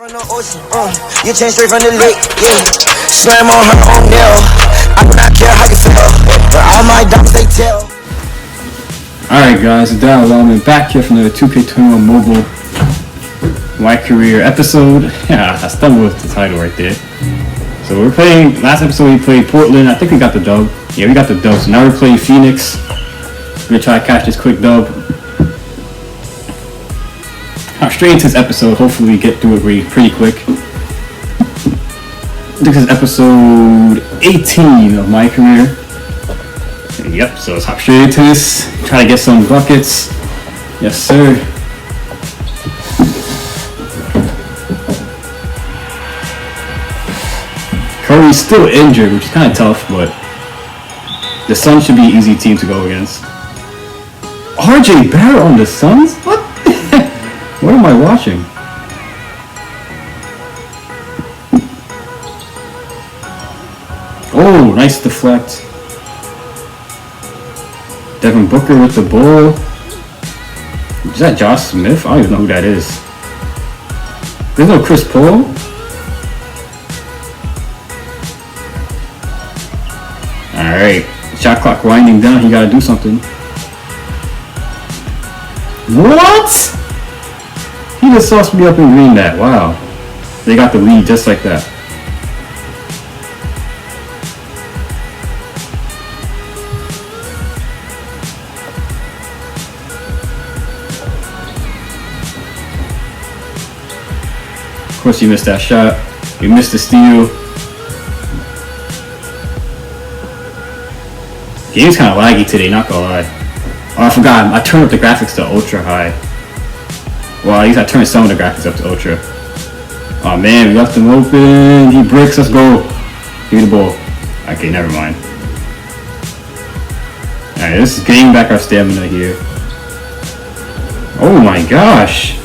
From the ocean, you came straight from the lake, yeah. Slam on her own nail. I do not care how you feel, but all my dogs they tell. Alright guys, it's Darryl Wellman back here from the 2K21 mobile Mycareer episode. Yeah, I stumbled with the title right there. So we're playing, last episode we played Portland. I think we got the dub. Yeah, we got the dub. So now we're playing Phoenix. We're gonna try to catch this quick dub. Straight into this episode, hopefully we get through it pretty quick. This is episode 18 of Mycareer. Yep, so let's hop straight into this. Try to get some buckets. Yes, sir. Curry's still injured, which is kind of tough, but the Suns should be an easy team to go against. RJ Barrett on the Suns? What? What am I watching? Oh, nice deflect. Devin Booker with the ball. Is that Josh Smith? I don't even know who that is. There's no Chris Paul. Alright. Shot clock winding down. He gotta do something. What? He just sauced me up and green that. Wow. They got the lead just like that. Of course you missed that shot. You missed the steal. Game's kind of laggy today, not gonna lie. Oh, I forgot. I turned up the graphics to ultra high. Well, at least I turned some of the graphics up to ultra. Oh man, we left him open. He breaks. Let's go. Give me the ball. Okay, never mind. Alright, this is getting back our stamina here. Oh my gosh.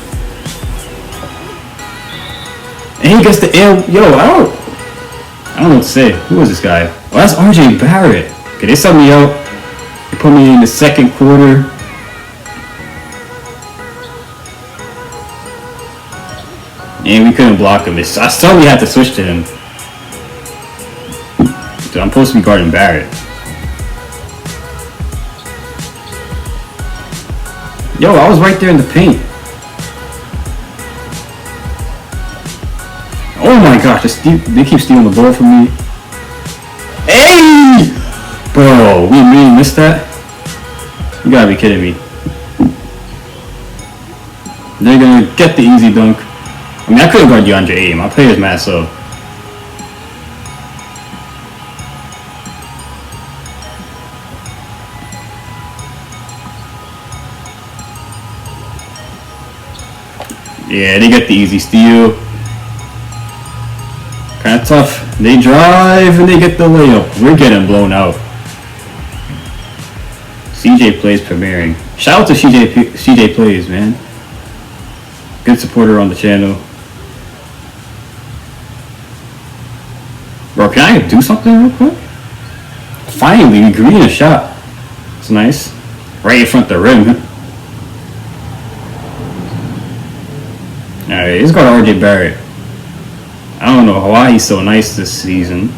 And he gets the air. Yo, I don't know what to say. Who is this guy? Oh, that's RJ Barrett. Okay, they subbed me out. They put me in the second quarter. And we couldn't block him. I saw we had to switch to him. So I'm supposed to be guarding Barrett. Yo, I was right there in the paint. Oh my gosh, they keep stealing the ball from me. Hey! Bro, we really missed that? You gotta be kidding me. They're gonna get the easy dunk. I mean, I couldn't guard DeAndre Ayton. My player's mad so. Yeah, they get the easy steal. Kind of tough. They drive and they get the layup. We're getting blown out. CJ Plays premiering. Shout out to CJ Plays, man. Good supporter on the channel. Bro, can I do something real quick? Finally, we green a shot. It's nice. Right in front of the rim. Alright, let's go to RJ Barrett. I don't know why he's so nice this season.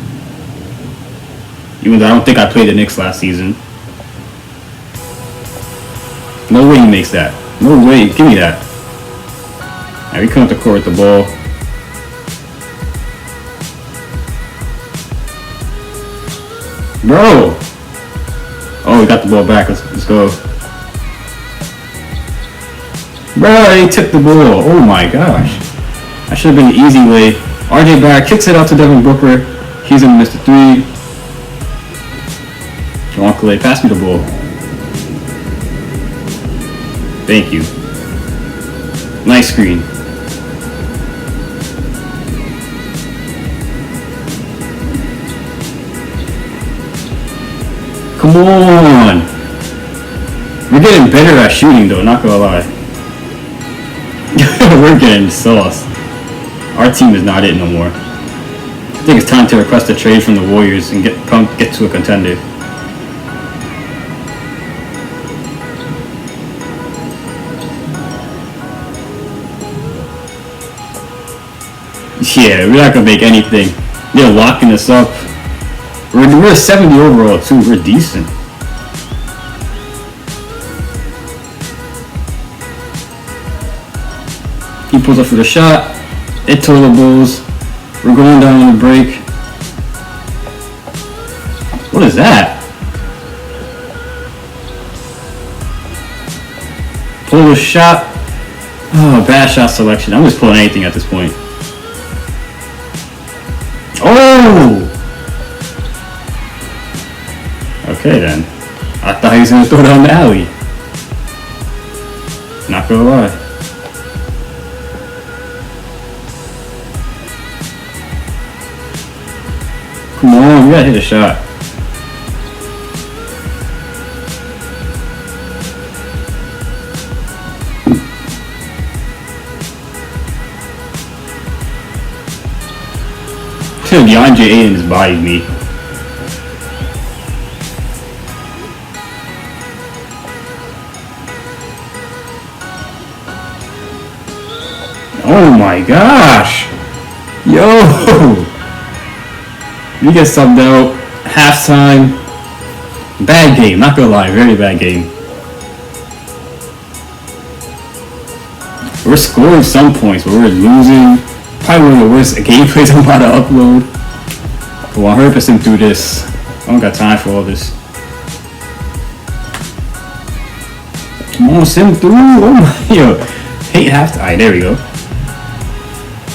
Even though I don't think I played the Knicks last season. No way he makes that. No way. Give me that. Alright, we come up the court with the ball. Bro! Oh, we got the ball back. Let's go. Bro, he tipped the ball. Oh my gosh. That should have been the easy way. RJ Barrett kicks it out to Devin Booker. He's gonna miss the three. Come on, Clay, pass me the ball. Thank you. Nice screen. Come on! We're getting better at shooting though, not gonna lie. We're getting sauce. Our team is not it no more. I think it's time to request a trade from the Warriors and get to a contender. Yeah, we're not gonna make anything. They're locking us up. We're 70 overall too. We're decent. He pulls up for the shot. It toilet bowls. We're going down on the break. What is that? Pull the shot. Oh, bad shot selection. I'm just pulling anything at this point. Oh! Okay then. I thought he was gonna throw it down the alley. Not gonna lie. Come on, we gotta hit a shot. DeAndre Ayton has bodied me. Oh my gosh! Yo! We get subbed out. Halftime. Bad game, not gonna lie, very bad game. We're scoring some points, but we're losing. Probably one of the worst gameplays I'm about to upload. But 100% through this. I don't got time for all this. Come on, sim through. Oh my, yo. Hate halftime. Alright, there we go.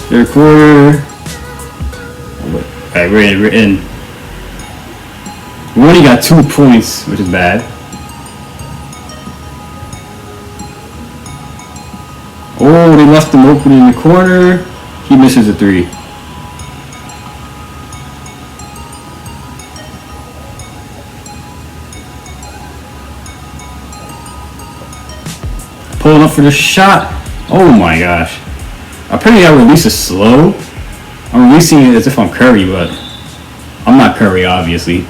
Third quarter. Alright, we're in. We only got 2 points, which is bad. Oh, they left him open in the corner. He misses a 3. Pulling up for the shot. Oh my gosh. Apparently our release is slow. I'm releasing it as if I'm Curry, but I'm not Curry, obviously.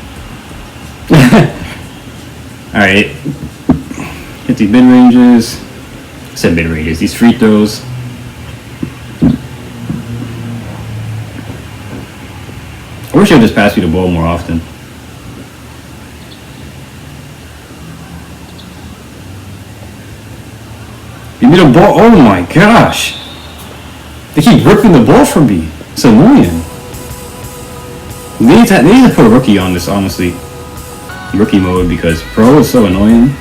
Alright. Hit the mid-ranges. I said mid-ranges. These free throws. I wish I would just pass me the ball more often. Give me the ball. Oh my gosh. They keep ripping the ball from me. It's annoying. They need to put a rookie on this, honestly. Rookie mode, because pro is so annoying.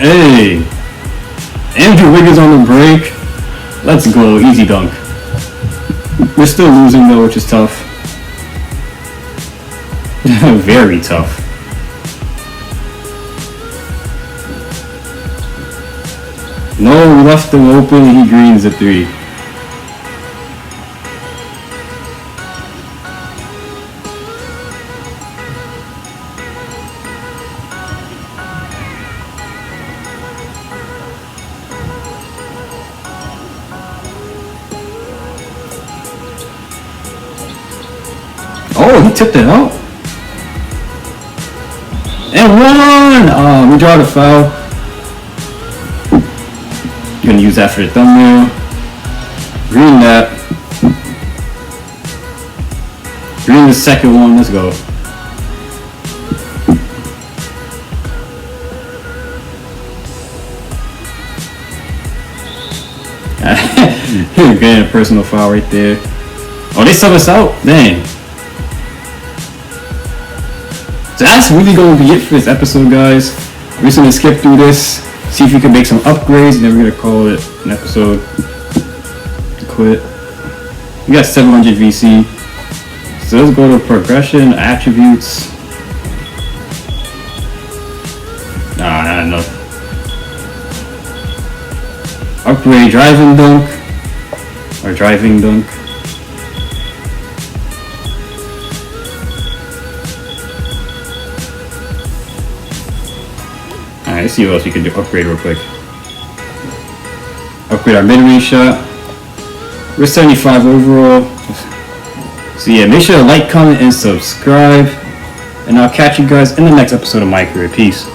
Hey, Andrew Wiggins on the break. Let's go, easy dunk. We're still losing though, which is tough. Very tough. No, we left him open. He greens a 3. Oh, he tipped it out. And 1! We draw the foul. Gonna use that for the thumbnail. Green that. Green the second one. Let's go. Getting a personal foul right there. Oh, they sub us out? Dang. So that's really going to be it for this episode, guys. We're just going to skip through this, see if we can make some upgrades, and then we're going to call it an episode to quit. We got 700 VC. So let's go to progression, attributes. Nah, not enough. Upgrade driving dunk. Or driving dunk. Alright, let's see what else we can do. Upgrade real quick. Upgrade our mid-range shot. We're 75 overall. So yeah, make sure to like, comment, and subscribe. And I'll catch you guys in the next episode of Mycareer. Peace.